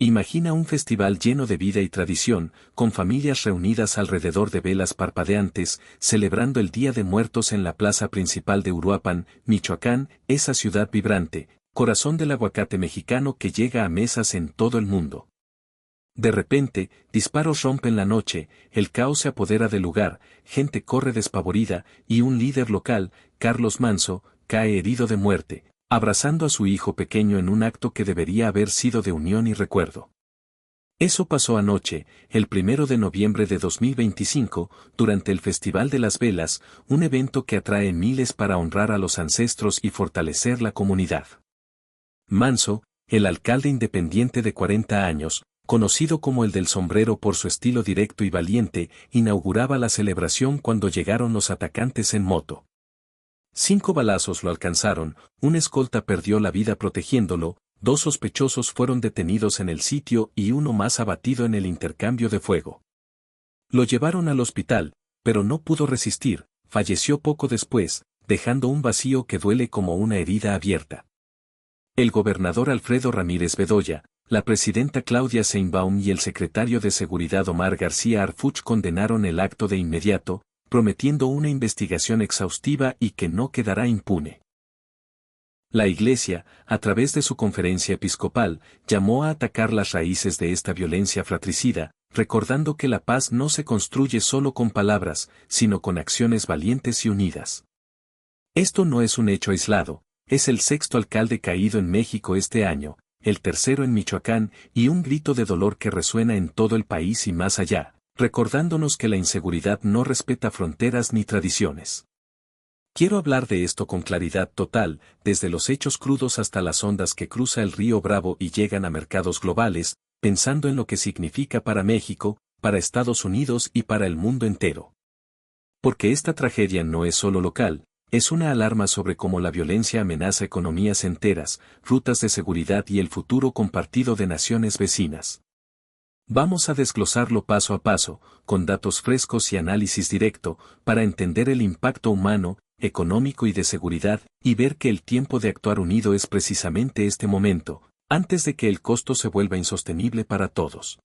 Imagina un festival lleno de vida y tradición, con familias reunidas alrededor de velas parpadeantes, celebrando el Día de Muertos en la plaza principal de Uruapan, Michoacán, esa ciudad vibrante, corazón del aguacate mexicano que llega a mesas en todo el mundo. De repente, disparos rompen la noche, el caos se apodera del lugar, gente corre despavorida, y un líder local, Carlos Manso, cae herido de muerte, abrazando a su hijo pequeño en un acto que debería haber sido de unión y recuerdo. Eso pasó anoche, el 1 de noviembre de 2025, durante el Festival de las Velas, un evento que atrae miles para honrar a los ancestros y fortalecer la comunidad. Manso, el alcalde independiente de 40 años, conocido como el del sombrero por su estilo directo y valiente, inauguraba la celebración cuando llegaron los atacantes en moto. 5 balazos lo alcanzaron, un escolta perdió la vida protegiéndolo, 2 sospechosos fueron detenidos en el sitio y uno más abatido en el intercambio de fuego. Lo llevaron al hospital, pero no pudo resistir, falleció poco después, dejando un vacío que duele como una herida abierta. El gobernador Alfredo Ramírez Bedoya, la presidenta Claudia Sheinbaum y el secretario de Seguridad Omar García Harfuch condenaron el acto de inmediato, prometiendo una investigación exhaustiva y que no quedará impune. La Iglesia, a través de su conferencia episcopal, llamó a atacar las raíces de esta violencia fratricida, recordando que la paz no se construye solo con palabras, sino con acciones valientes y unidas. Esto no es un hecho aislado, es el 6º alcalde caído en México este año, el 3º en Michoacán y un grito de dolor que resuena en todo el país y más allá, recordándonos que la inseguridad no respeta fronteras ni tradiciones. Quiero hablar de esto con claridad total, desde los hechos crudos hasta las ondas que cruza el río Bravo y llegan a mercados globales, pensando en lo que significa para México, para Estados Unidos y para el mundo entero. Porque esta tragedia no es solo local, es una alarma sobre cómo la violencia amenaza economías enteras, rutas de seguridad y el futuro compartido de naciones vecinas. Vamos a desglosarlo paso a paso, con datos frescos y análisis directo, para entender el impacto humano, económico y de seguridad, y ver que el tiempo de actuar unido es precisamente este momento, antes de que el costo se vuelva insostenible para todos.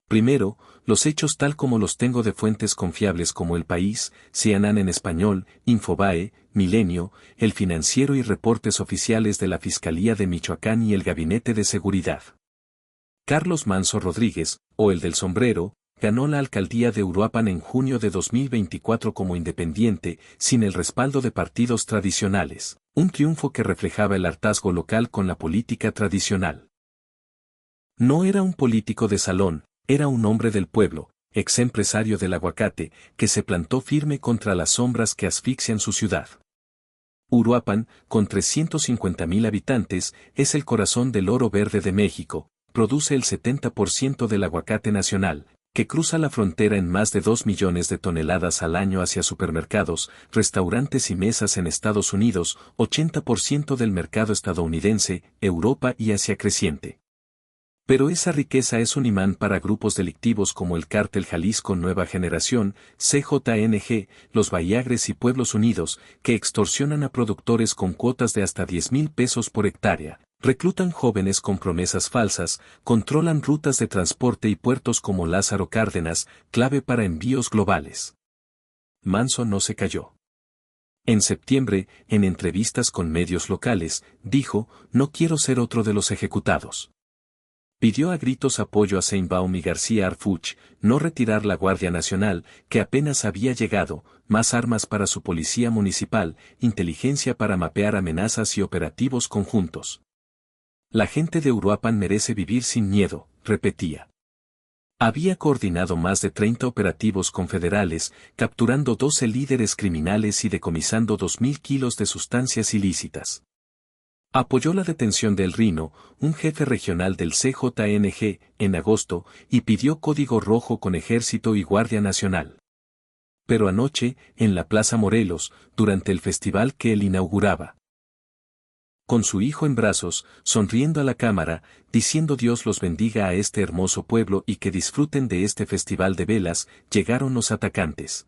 Primero, los hechos tal como los tengo de fuentes confiables como El País, CNN en español, Infobae, Milenio, El Financiero y reportes oficiales de la Fiscalía de Michoacán y el Gabinete de Seguridad. Carlos Manso Rodríguez, o el del sombrero, ganó la alcaldía de Uruapan en junio de 2024 como independiente, sin el respaldo de partidos tradicionales, un triunfo que reflejaba el hartazgo local con la política tradicional. No era un político de salón, era un hombre del pueblo, ex empresario del aguacate, que se plantó firme contra las sombras que asfixian su ciudad. Uruapan, con 350,000 habitantes, es el corazón del oro verde de México, produce el 70% del aguacate nacional, que cruza la frontera en más de 2 millones de toneladas al año hacia supermercados, restaurantes y mesas en Estados Unidos, 80% del mercado estadounidense, Europa y Asia creciente. Pero esa riqueza es un imán para grupos delictivos como el Cártel Jalisco Nueva Generación, CJNG, los Bahiagres y Pueblos Unidos, que extorsionan a productores con cuotas de hasta 10,000 pesos por hectárea, reclutan jóvenes con promesas falsas, controlan rutas de transporte y puertos como Lázaro Cárdenas, clave para envíos globales. Manso no se cayó. En septiembre, en entrevistas con medios locales, dijo, no quiero ser otro de los ejecutados. Pidió a gritos apoyo a Sheinbaum y García Harfuch, no retirar la Guardia Nacional, que apenas había llegado, más armas para su policía municipal, inteligencia para mapear amenazas y operativos conjuntos. La gente de Uruapan merece vivir sin miedo, repetía. Había coordinado más de 30 operativos confederales, capturando 12 líderes criminales y decomisando 2,000 kilos de sustancias ilícitas. Apoyó la detención de El Rino, un jefe regional del CJNG, en agosto, y pidió código rojo con Ejército y Guardia Nacional. Pero anoche, en la Plaza Morelos, durante el festival que él inauguraba, con su hijo en brazos, sonriendo a la cámara, diciendo Dios los bendiga a este hermoso pueblo y que disfruten de este festival de velas, llegaron los atacantes.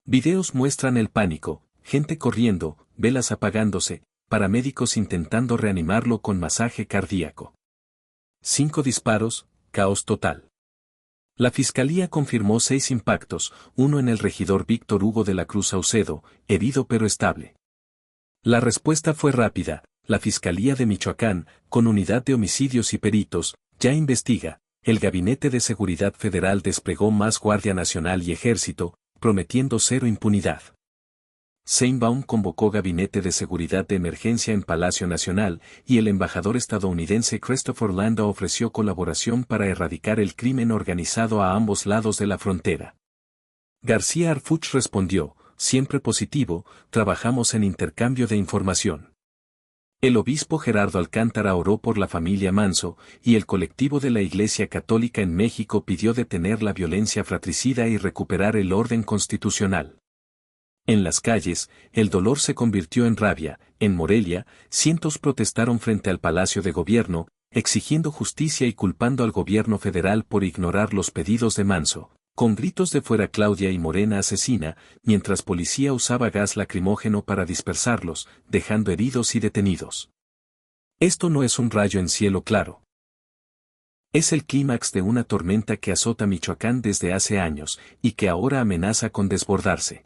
Videos muestran el pánico, gente corriendo, velas apagándose, paramédicos intentando reanimarlo con masaje cardíaco. 5 disparos, caos total. La fiscalía confirmó 6 impactos, uno en el regidor Víctor Hugo de la Cruz Saucedo, herido pero estable. La respuesta fue rápida. La Fiscalía de Michoacán, con unidad de homicidios y peritos, ya investiga. El Gabinete de Seguridad Federal desplegó más Guardia Nacional y Ejército, prometiendo cero impunidad. Sheinbaum convocó Gabinete de Seguridad de Emergencia en Palacio Nacional, y el embajador estadounidense Christopher Landa ofreció colaboración para erradicar el crimen organizado a ambos lados de la frontera. García Harfuch respondió, siempre positivo, trabajamos en intercambio de información. El obispo Gerardo Alcántara oró por la familia Manso, y el colectivo de la Iglesia Católica en México pidió detener la violencia fratricida y recuperar el orden constitucional. En las calles, el dolor se convirtió en rabia. En Morelia, cientos protestaron frente al Palacio de Gobierno, exigiendo justicia y culpando al gobierno federal por ignorar los pedidos de Manso, con gritos de fuera Claudia y Morena asesina, mientras policía usaba gas lacrimógeno para dispersarlos, dejando heridos y detenidos. Esto no es un rayo en cielo claro. Es el clímax de una tormenta que azota Michoacán desde hace años, y que ahora amenaza con desbordarse.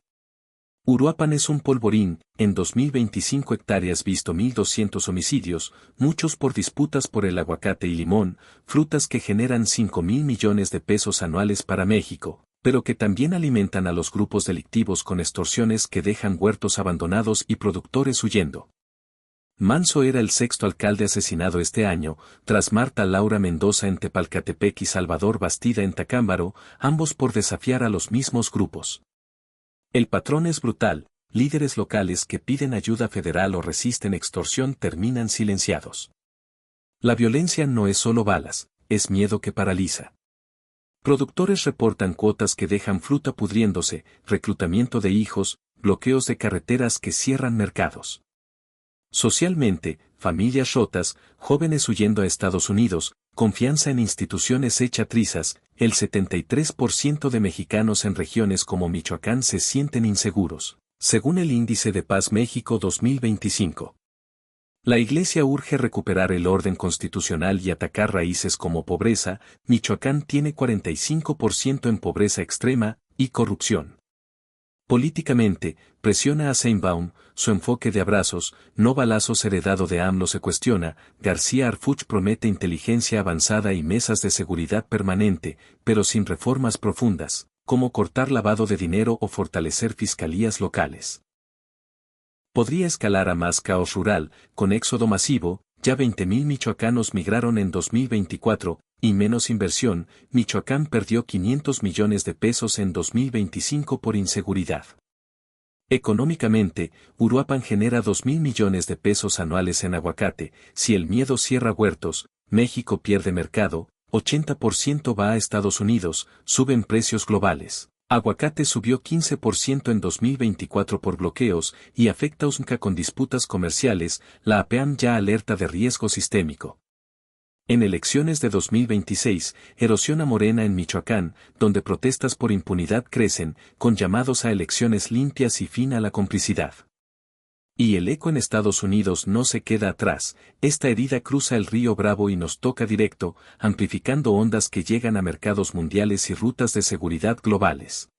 Uruapan es un polvorín, en 2025 hectáreas visto 1.200 homicidios, muchos por disputas por el aguacate y limón, frutas que generan 5.000 millones de pesos anuales para México, pero que también alimentan a los grupos delictivos con extorsiones que dejan huertos abandonados y productores huyendo. Manso era el sexto alcalde asesinado este año, tras Marta Laura Mendoza en Tepalcatepec y Salvador Bastida en Tacámbaro, ambos por desafiar a los mismos grupos. El patrón es brutal, líderes locales que piden ayuda federal o resisten extorsión terminan silenciados. La violencia no es solo balas, es miedo que paraliza. Productores reportan cuotas que dejan fruta pudriéndose, reclutamiento de hijos, bloqueos de carreteras que cierran mercados. Socialmente, familias rotas, jóvenes huyendo a Estados Unidos, confianza en instituciones hecha trizas, el 73% de mexicanos en regiones como Michoacán se sienten inseguros, según el Índice de Paz México 2025. La Iglesia urge recuperar el orden constitucional y atacar raíces como pobreza. Michoacán tiene 45% en pobreza extrema y corrupción. Políticamente, presiona a Sheinbaum, su enfoque de abrazos, no balazos heredado de AMLO se cuestiona. García Harfuch promete inteligencia avanzada y mesas de seguridad permanente, pero sin reformas profundas, como cortar lavado de dinero o fortalecer fiscalías locales. Podría escalar a más caos rural, con éxodo masivo. Ya 20.000 michoacanos migraron en 2024, y menos inversión. Michoacán perdió 500 millones de pesos en 2025 por inseguridad. Económicamente, Uruapan genera 2.000 millones de pesos anuales en aguacate. Si el miedo cierra huertos, México pierde mercado, 80% va a Estados Unidos, suben precios globales. Aguacate subió 15% en 2024 por bloqueos y afecta a USMCA con disputas comerciales. La APAM ya alerta de riesgo sistémico. En elecciones de 2026, erosiona Morena en Michoacán, donde protestas por impunidad crecen, con llamados a elecciones limpias y fin a la complicidad. Y el eco en Estados Unidos no se queda atrás. Esta herida cruza el río Bravo y nos toca directo, amplificando ondas que llegan a mercados mundiales y rutas de seguridad globales.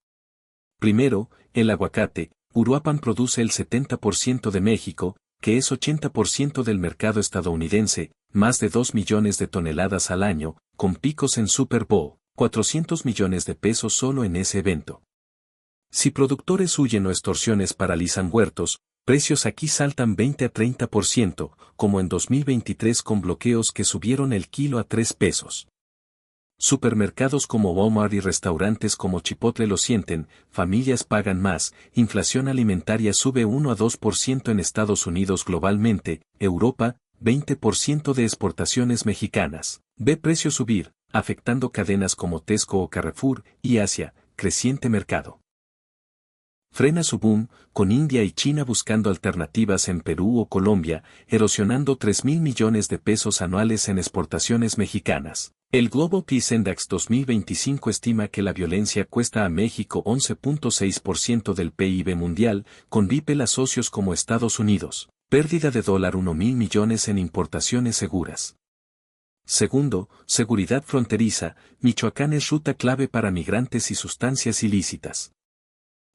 Primero, el aguacate. Uruapan produce el 70% de México, que es 80% del mercado estadounidense, más de 2 millones de toneladas al año, con picos en Super Bowl, 400 millones de pesos solo en ese evento. Si productores huyen o extorsiones paralizan huertos, precios aquí saltan 20 a 30%, como en 2023 con bloqueos que subieron el kilo a 3 pesos. Supermercados como Walmart y restaurantes como Chipotle lo sienten, familias pagan más, inflación alimentaria sube 1 a 2% en Estados Unidos globalmente, Europa, 20% de exportaciones mexicanas. Ve precios subir, afectando cadenas como Tesco o Carrefour, y Asia, creciente mercado. Frena su boom, con India y China buscando alternativas en Perú o Colombia, erosionando 3.000 millones de pesos anuales en exportaciones mexicanas. El Global Peace Index 2025 estima que la violencia cuesta a México 11.6% del PIB mundial, con BIPEL socios como Estados Unidos. Pérdida de $1.000 millones en importaciones seguras. Segundo, seguridad fronteriza. Michoacán es ruta clave para migrantes y sustancias ilícitas.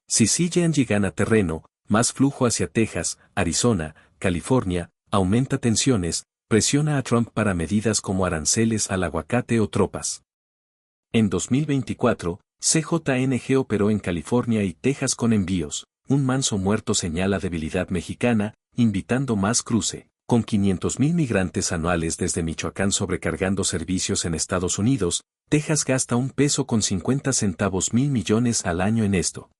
Si siguen llegan a terreno, más flujo hacia Texas, Arizona, California, aumenta tensiones, presiona a Trump para medidas como aranceles al aguacate o tropas. En 2024, CJNG operó en California y Texas con envíos. Un manso muerto señala debilidad mexicana, invitando más cruce. Con 500,000 migrantes anuales desde Michoacán sobrecargando servicios en Estados Unidos, Texas gasta $1.50 millones al año en esto.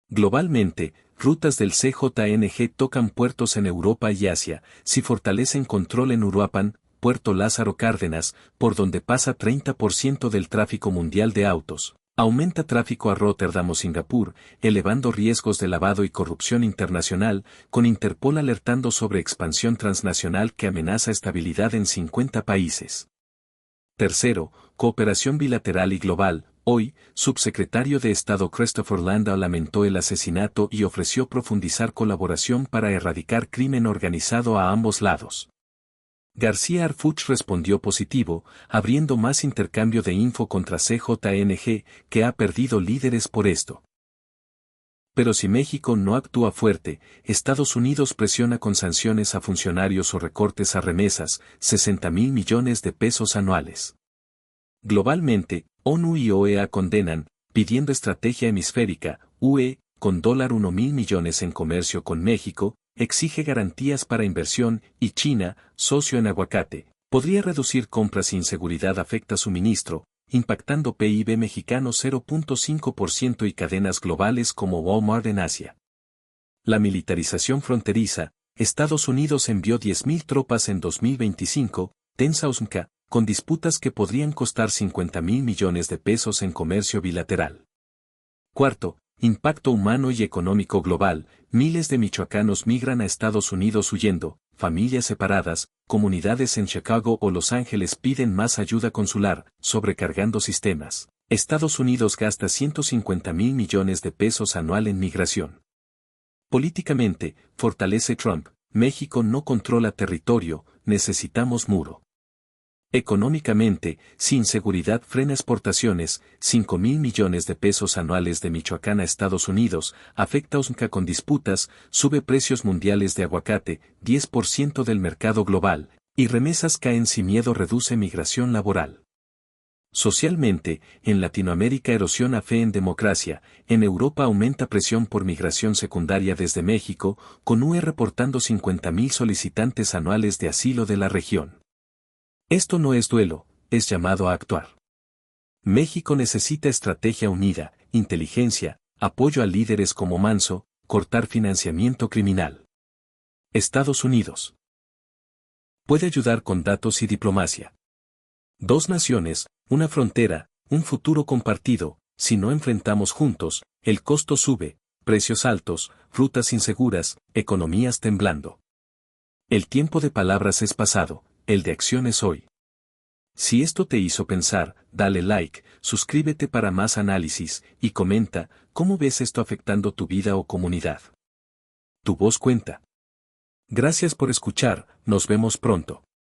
Globalmente, rutas del CJNG tocan puertos en Europa y Asia, si fortalecen control en Uruapan, Puerto Lázaro Cárdenas, por donde pasa 30% del tráfico mundial de autos. Aumenta tráfico a Róterdam o Singapur, elevando riesgos de lavado y corrupción internacional, con Interpol alertando sobre expansión transnacional que amenaza estabilidad en 50 países. Tercero, cooperación bilateral y global. Hoy, subsecretario de Estado Christopher Landau lamentó el asesinato y ofreció profundizar colaboración para erradicar crimen organizado a ambos lados. García Harfuch respondió positivo, abriendo más intercambio de info contra CJNG, que ha perdido líderes por esto. Pero si México no actúa fuerte, Estados Unidos presiona con sanciones a funcionarios o recortes a remesas, 60,000 millones de pesos anuales. Globalmente, ONU y OEA condenan, pidiendo estrategia hemisférica. UE, con $1,000 millones en comercio con México, exige garantías para inversión, y China, socio en aguacate, podría reducir compras si inseguridad afecta suministro, impactando PIB mexicano 0.5% y cadenas globales como Walmart en Asia. La militarización fronteriza. Estados Unidos envió 10,000 tropas en 2025, tensa USMCA, con disputas que podrían costar 50,000 millones de pesos en comercio bilateral. Cuarto, impacto humano y económico global. Miles de michoacanos migran a Estados Unidos huyendo, familias separadas, comunidades en Chicago o Los Ángeles piden más ayuda consular, sobrecargando sistemas. Estados Unidos gasta 150,000 millones de pesos anual en migración. Políticamente, fortalece Trump, México no controla territorio, necesitamos muro. Económicamente, sin seguridad frena exportaciones, 5,000 millones de pesos anuales de Michoacán a Estados Unidos, afecta a USMCA con disputas, sube precios mundiales de aguacate, 10% del mercado global, y remesas caen si miedo reduce migración laboral. Socialmente, en Latinoamérica erosiona fe en democracia, en Europa aumenta presión por migración secundaria desde México, con UE reportando 50,000 solicitantes anuales de asilo de la región. Esto no es duelo, es llamado a actuar. México necesita estrategia unida, inteligencia, apoyo a líderes como Manso, cortar financiamiento criminal. Estados Unidos puede ayudar con datos y diplomacia. Dos naciones, una frontera, un futuro compartido. Si no enfrentamos juntos, el costo sube, precios altos, rutas inseguras, economías temblando. El tiempo de palabras es pasado, el de acción es hoy. Si esto te hizo pensar, dale like, suscríbete para más análisis, y comenta, ¿cómo ves esto afectando tu vida o comunidad? Tu voz cuenta. Gracias por escuchar, nos vemos pronto.